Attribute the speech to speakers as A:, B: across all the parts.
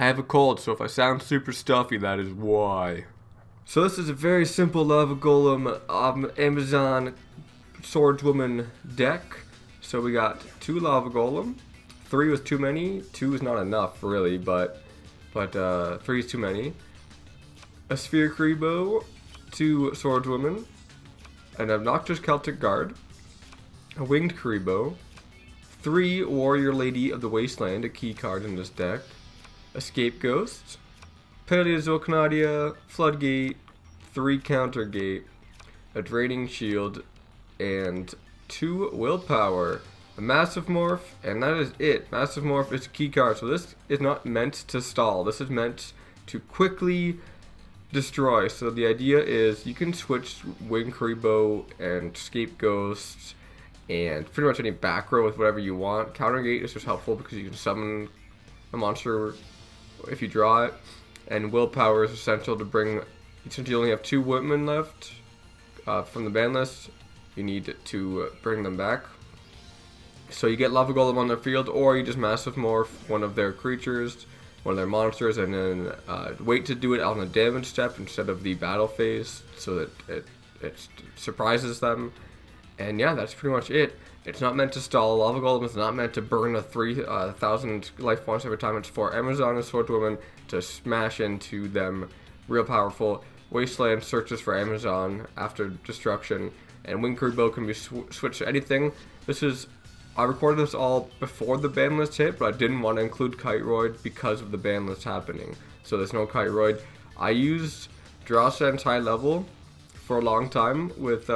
A: I have a cold, so if I sound super stuffy, that is why. So this is a very simple Lava Golem Amazon Swordswoman deck. So we got 2 Lava Golem. 3 was too many. 2 is not enough, really, but 3 is too many. A Sphere Kuriboh, 2 Swordswomen, an Obnoxious Celtic Guard, a Winged Kuriboh, 3 Warrior Lady of the Wasteland, a key card in this deck, a Scapeghost, Palaeozoic Canadia, Floodgate, 3 Countergate, a Draining Shield, and 2 Willpower, a Massivemorph, and that is it. Massivemorph is a key card, so this is not meant to stall. This is meant to quickly destroy. So the idea is you can switch Winged Kuriboh and Scapeghost and pretty much any backrow with whatever you want. Countergate is just helpful because you can summon a monster if you draw it, and Willpower is essential to bring, since you only have 2 women left from the ban list, you need to bring them back. So you get Lava Golem on their field, or you just Massivemorph one of their creatures, one of their monsters, and then wait to do it on the damage step instead of the battle phase, so that it surprises them. And yeah, that's pretty much it. It's not meant to stall. Lava Golem is not meant to burn a 3,000 life points every time. It's for Amazon and Swordswoman to smash into them real powerful. Wasteland searches for Amazon after destruction, and Winged Kuriboh can be switched to anything. I recorded this all before the ban list hit, but I didn't want to include Kiteroid because of the ban list happening. So there's no Kiteroid. I used Draw Sense High Level for a long time with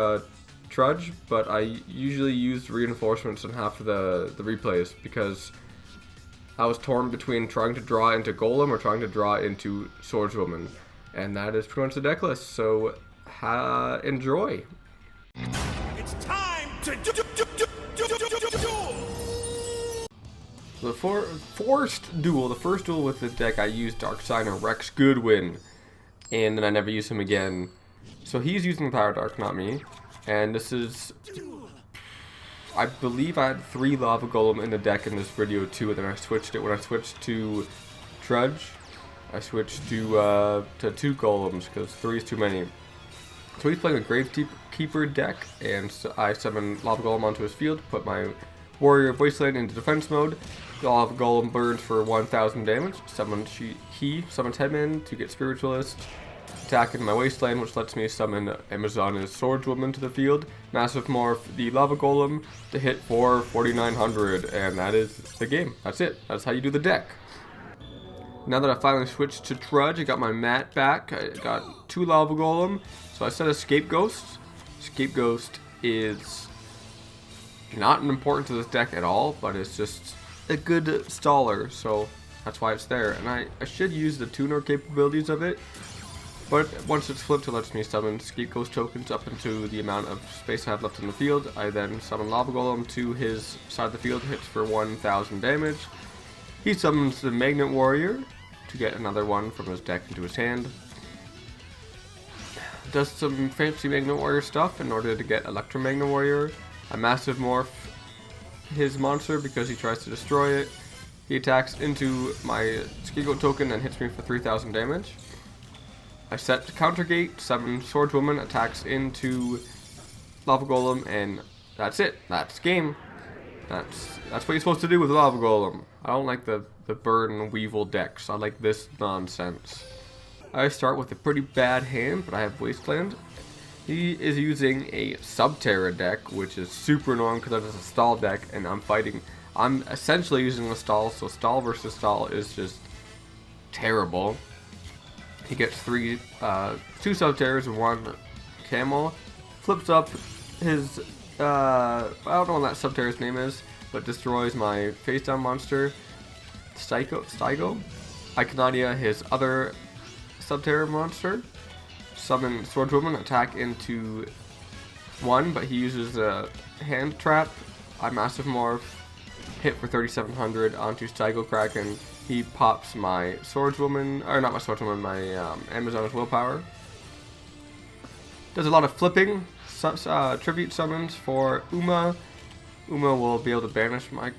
A: Trudge, but I usually used reinforcements in half of the replays because I was torn between trying to draw into Golem or trying to draw into Swordswoman, and that is pretty much the deck list. So enjoy.
B: It's time to do.
A: The first duel with the deck, I used Dark Signer Rex Goodwin, and then I never used him again. So he's using Power Dark, not me. And this is, I believe I had 3 Lava Golem in the deck in this video too, and then I switched it. When I switched to Trudge, I switched to 2 Golems, because 3 is too many. So he's playing a Gravekeeper deck, and so I summon Lava Golem onto his field, put my Warrior of Wasteland into defense mode. Lava Golem burns for 1,000 damage. Summons Headman to get Spiritualist. Attack into my Wasteland, which lets me summon Amazon as Swordswoman to the field. Massivemorph the Lava Golem to hit for 4,900, and that is the game. That's it. That's how you do the deck. Now that I finally switched to Trudge, I got my mat back. I got 2 Lava Golem, so I set a Scapeghost. Scapeghost is not important to this deck at all, but it's just a good staller, so that's why it's there. And I should use the tuner capabilities of it, but once it's flipped, it lets me summon Scapeghost tokens up into the amount of space I have left in the field. I then summon Lava Golem to his side of the field, hits for 1,000 damage. He summons the Magnet Warrior to get another one from his deck into his hand. Does some fancy Magnet Warrior stuff in order to get Electromagnet Warrior. I Massivemorph his monster because he tries to destroy it. He attacks into my Scapeghost token and hits me for 3,000 damage. I set Countergate, summon Swordswoman, attacks into Lava Golem, and that's it. That's game. That's what you're supposed to do with Lava Golem. I don't like the Burn Weevil decks. I like this nonsense. I start with a pretty bad hand, but I have Wasteland. He is using a Subterror deck, which is super annoying because that is a stall deck, and I'm essentially using a stall, so stall versus stall is just terrible. He gets 2 Subterrors and 1 Camel, flips up his, I don't know what that Subterror's name is, but destroys my face down monster, Stygo. I Canadia his other Subterror monster, summon Swordswoman, attack into 1, but he uses a hand trap. I Massivemorph, hit for 3,700 onto Stygo Kraken. He pops my Swordswoman, or not my Swordswoman, my Amazon's Willpower. Does a lot of flipping, tribute summons for Uma. Uma will be able to banish my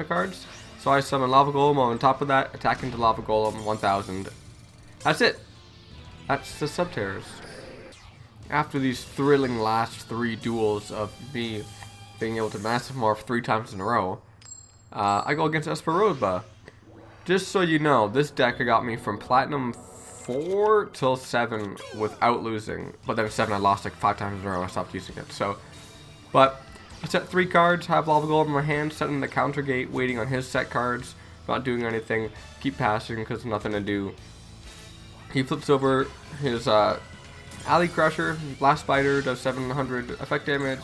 A: cards. So I summon Lava Golem on top of that, attack into Lava Golem 1000. That's it. That's the Subterrors. After these thrilling last 3 duels of me being able to Massivemorph 3 times in a row, I go against Sphere Kuriboh. Just so you know, this deck got me from Platinum 4 till 7 without losing. But then 7 I lost like 5 times in a row and I stopped using it. So, but I set 3 cards, have Lava Golem in my hand, setting the counter gate, waiting on his set cards, not doing anything, keep passing because there's nothing to do. He flips over his Alley Crusher, Blast Spider, does 700 effect damage.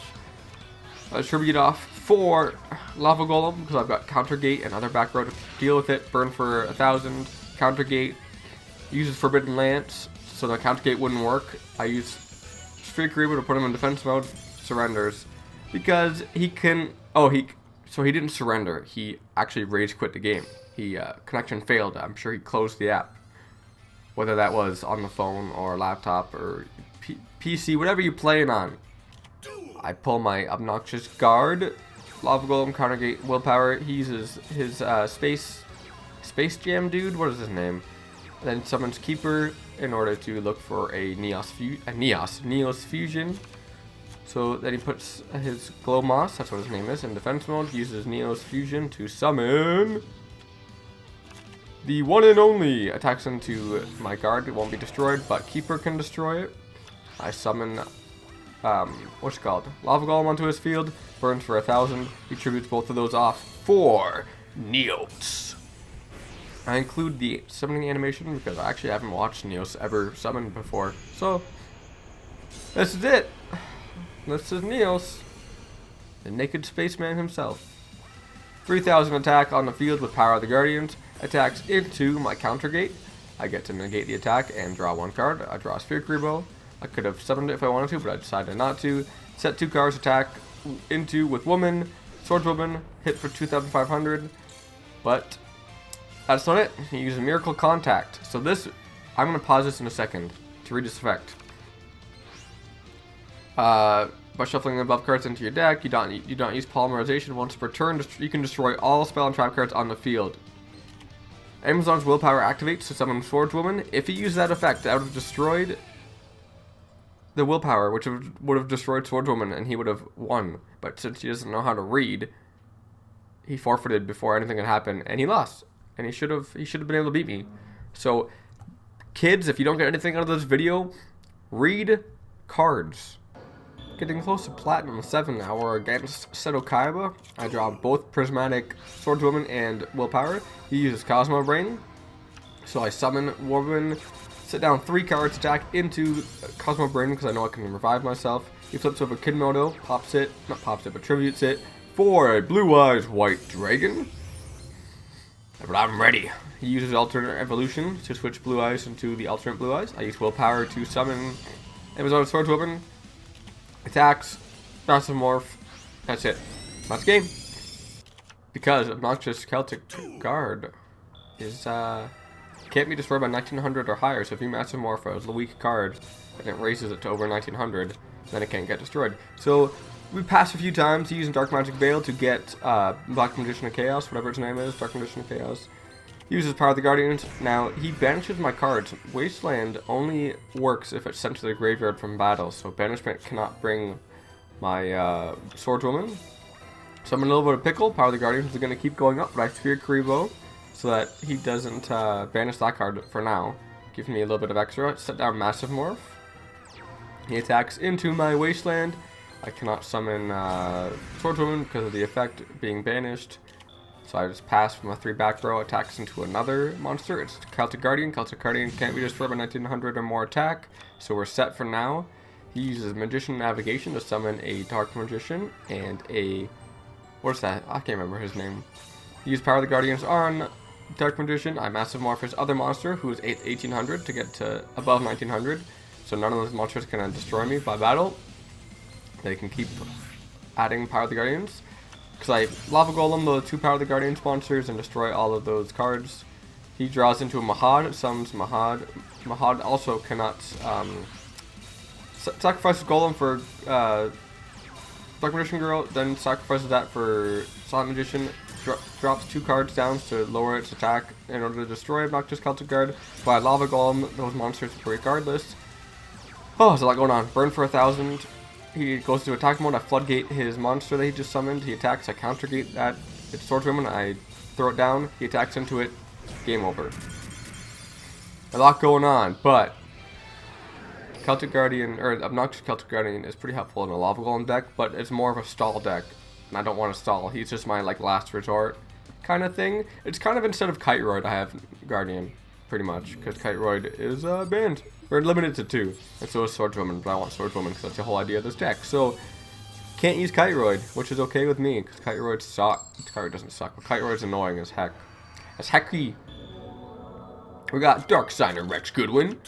A: Tribute off 4 Lava Golem because I've got counter gate and other back row to deal with it. Burn for 1000. Counter gate uses Forbidden Lance, so the counter gate wouldn't work. I use Sphere Kuriboh to put him in defense mode. Surrenders because he can. So he didn't surrender. He actually rage quit the game. He connection failed. I'm sure he closed the app. Whether that was on the phone or laptop or PC, whatever you're playing on. I pull my Obnoxious Guard, Lava Golem, Counter Gate, Willpower. He uses his Space Jam dude. What is his name? And then summons Keeper in order to look for a Neos Fusion. So then he puts his Glow Moss, that's what his name is, in defense mode. He uses Neos Fusion to summon the one and only. Attacks into my guard. It won't be destroyed, but Keeper can destroy it. I summon what's it called? Lava Golem onto his field, burns for 1000. He tributes both of those off for Neos. I include the summoning animation because I actually haven't watched Neos ever summoned before. So this is it. This is Neos, the naked spaceman himself. 3000 attack on the field with Power of the Guardians. Attacks into my counter gate. I get to negate the attack and draw 1 card. I draw Sphere Kuriboh. I could have summoned it if I wanted to, but I decided not to. Set 2 cards, attack into with Woman, Swordswoman, hit for 2,500. But that's not it. He uses Miracle Contact. So this, I'm going to pause this in a second to read this effect. By shuffling the above cards into your deck, you don't use Polymerization. Once per turn, you can destroy all spell and trap cards on the field. Amazon's Willpower activates to summon Swordswoman. If he used that effect, that would have destroyed the Willpower, which would have destroyed Swordswoman, and he would have won. But since he doesn't know how to read, he forfeited before anything had happened, and he lost. And he should have been able to beat me. So, kids, if you don't get anything out of this video, read cards. Getting close to Platinum 7 now. We're against Celtic. I draw both Prismatic Swordswoman and Willpower. He uses Cosmo Brain. So I summon Woman, sit down 3 cards, attack into Cosmo Brain because I know I can revive myself. He flips over Kidmodo, tributes it for a Blue Eyes White Dragon. But I'm ready. He uses Alternate Evolution to switch Blue Eyes into the Alternate Blue Eyes. I use Willpower to summon Amazon Swordswoman. Attacks, Massivemorph, that's it. That's game. Because Obnoxious Celtic Guard is, can't be destroyed by 1900 or higher, so if you Massivemorph as a weak card, and it raises it to over 1900, then it can't get destroyed. So, we passed a few times using Dark Magic Veil to get, Black Magician of Chaos, whatever its name is, Dark Magician of Chaos. He uses Power of the Guardians. Now, he banishes my cards. Wasteland only works if it's sent to the graveyard from battle, so banishment cannot bring my Swordswoman. So I'm in a little bit of pickle. Power of the Guardians is going to keep going up, but I Sphere Kuriboh so that he doesn't banish that card for now. Gives me a little bit of extra. Set down Massivemorph. He attacks into my Wasteland. I cannot summon Swordswoman because of the effect being banished. So I just pass from a 3 back row, attacks into another monster. It's Celtic Guardian. Celtic Guardian can't be destroyed by 1900 or more attack, so we're set for now. He uses Magician Navigation to summon a Dark Magician and a... what's that? I can't remember his name. He used Power of the Guardians on Dark Magician. I Massivemorph his other monster, who is 1800, to get to above 1900. So none of those monsters can destroy me by battle. They can keep adding Power of the Guardians. Because I Lava Golem the 2 Power of the Guardians monsters and destroy all of those cards. He draws into a Mahad, summons Mahad. Mahad also cannot sacrifices Golem for Dark Magician Girl, then sacrifices that for Silent Magician, drops 2 cards down to lower its attack in order to destroy Obnoxious Celtic Guard. By Lava Golem, those monsters regardless. Oh, there's a lot going on. Burn for 1,000. He goes to attack mode. I Floodgate his monster that he just summoned. He attacks. I countergate that. It's Swordswoman. I throw it down. He attacks into it. Game over. A lot going on, but Celtic Guardian, or Obnoxious Celtic Guardian, is pretty helpful in a Lava Golem deck, but it's more of a stall deck. And I don't want to stall. He's just my like last resort kind of thing. It's kind of instead of Kiteroid, I have Guardian, pretty much, because Kiteroid is banned. We're limited to 2, and so is Swordswoman, but I want Swordswoman because that's the whole idea of this deck. So, can't use Kiteroid, which is okay with me, because Kiteroid sucks. Kiteroid doesn't suck, but Kiteroid's annoying as heck. As hecky. We got Dark Signer Rex Goodwin.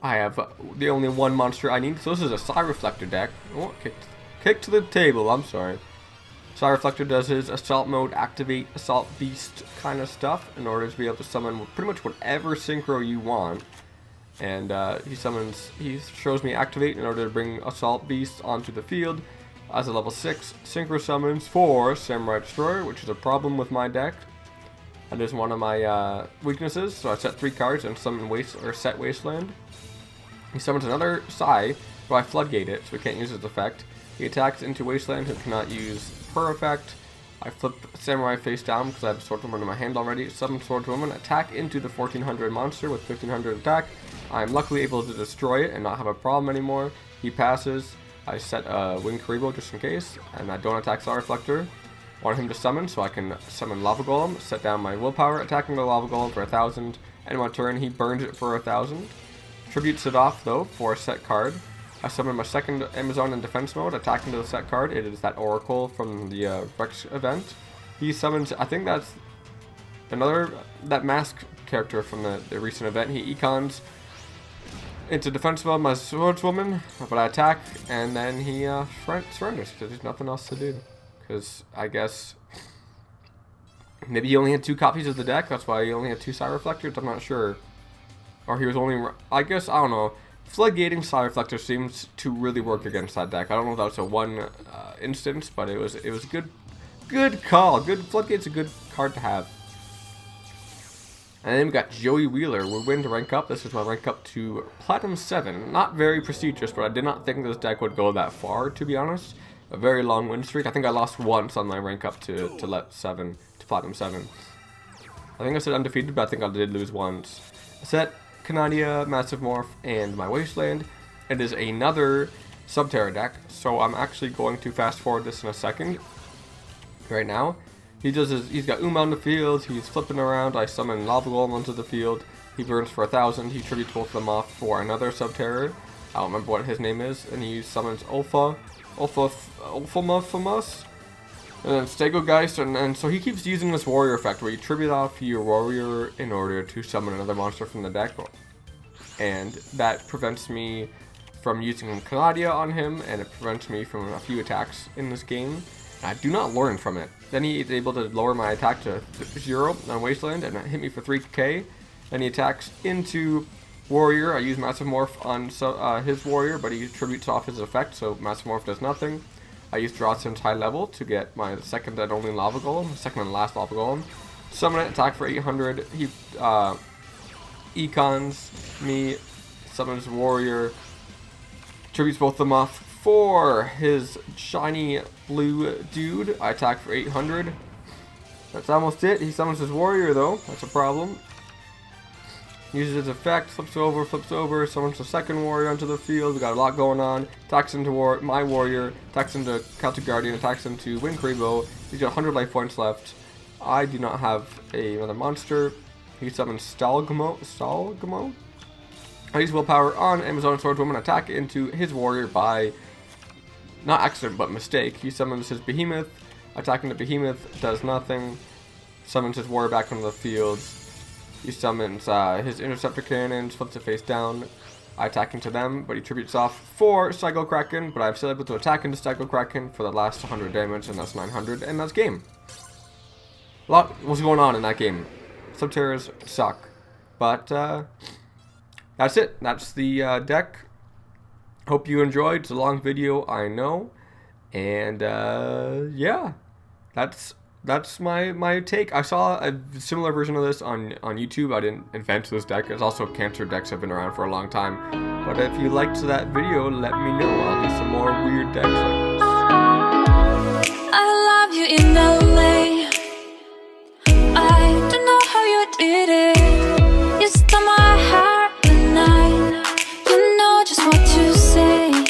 A: I have the only one monster I need, so this is a Psi Reflector deck. Oh, kick to the table, I'm sorry. Psi Reflector does his Assault Mode, Activate, Assault Beast kind of stuff in order to be able to summon pretty much whatever synchro you want. And he shows me Activate in order to bring Assault Beast onto the field as a level 6 synchro summons for Samurai Destroyer, which is a problem with my deck. That is one of my weaknesses, so I set 3 cards and summon set Wasteland. He summons another Psi, so I Floodgate it, so we can't use his effect. He attacks into Wasteland, who cannot use her effect. I flip Samurai face down because I have Swordswoman in my hand already. Summon Swordswoman, attack into the 1400 monster with 1500 attack. I am luckily able to destroy it and not have a problem anymore. He passes. I set Winged Kuriboh just in case, and I don't attack Psi Reflector. Want him to summon, so I can summon Lava Golem, set down my willpower, attacking the Lava Golem for 1,000, and on turn he burns it for 1,000. Tributes it off though for a set card. I summon my second Amazon in defense mode, attacking to the set card. It is that Oracle from the Rex event. He summons, I think that's that mask character from the recent event. He econs into defense mode my Swordswoman, but I attack, and then he surrenders because there's nothing else to do. Because I guess maybe he only had 2 copies of the deck, that's why he only had 2 Psi Reflectors, I'm not sure. Or he was only, I guess, I don't know. Floodgating Psi Reflector seems to really work against that deck. I don't know if that was a one instance, but it was a good call. Floodgate's a good card to have. And then we got Joey Wheeler. We win to rank up. This is my rank up to Platinum 7. Not very prestigious, but I did not think this deck would go that far, to be honest. A very long win streak. I think I lost once on my rank up to Platinum 7. I think I said undefeated, but I think I did lose once. I set Canadia, Massivemorph, and my Wasteland. It is another Subterror deck, so I'm actually going to fast forward this in a second. Right now, he's got on the field, he's flipping around, I summon Lava Golem onto the field, he burns for 1,000, he tributes both of them off for another Subterror. I don't remember what his name is, and he summons Ulfamus, and then Scapeghost, and so he keeps using this warrior effect where you tribute off your warrior in order to summon another monster from the deck, and that prevents me from using Canadia on him, and it prevents me from a few attacks in this game. I do not learn from it. Then he is able to lower my attack to 0 on Wasteland and hit me for 3k. Then he attacks into Warrior. I use Massivemorph on his Warrior, but he tributes off his effect, so Massivemorph does nothing. I use Drawson's High Level to get my second and only Lava Golem, second and last Lava Golem. Summon it, attack for 800. He econs me, summons Warrior, tributes both of them off for his shiny blue dude. I attack for 800. That's almost it. He summons his Warrior though, that's a problem. Uses his effect, flips over, summons the second Warrior onto the field. We got a lot going on. Attacks into my Warrior, attacks into Celtic Guardian, attacks into Winged Kuriboh. He's got 100 life points left. I do not have another monster. He summons Stalgamo. I use willpower on Amazon Swordswoman, attack into his Warrior by, not accident, but mistake. He summons his Behemoth, attacking the Behemoth, does nothing. Summons his Warrior back onto the field. He summons his Interceptor Cannons, flips it face down. I attack into them, but he tributes off for Psycho Kraken, but I'm still able to attack into Psycho Kraken for the last 100 damage, and that's 900, and that's game. A lot was going on in that game. Subterrors suck. But that's it. That's the deck. Hope you enjoyed. It's a long video, I know. And yeah, that's that's my take. I saw a similar version of this on YouTube. I didn't invent this deck. It's also cancer decks have been around for a long time. But if you liked that video, let me know. I'll do some more weird decks like this.
C: I love you in LA. I don't know how you did it. You stole my heart at night. You know just what to say.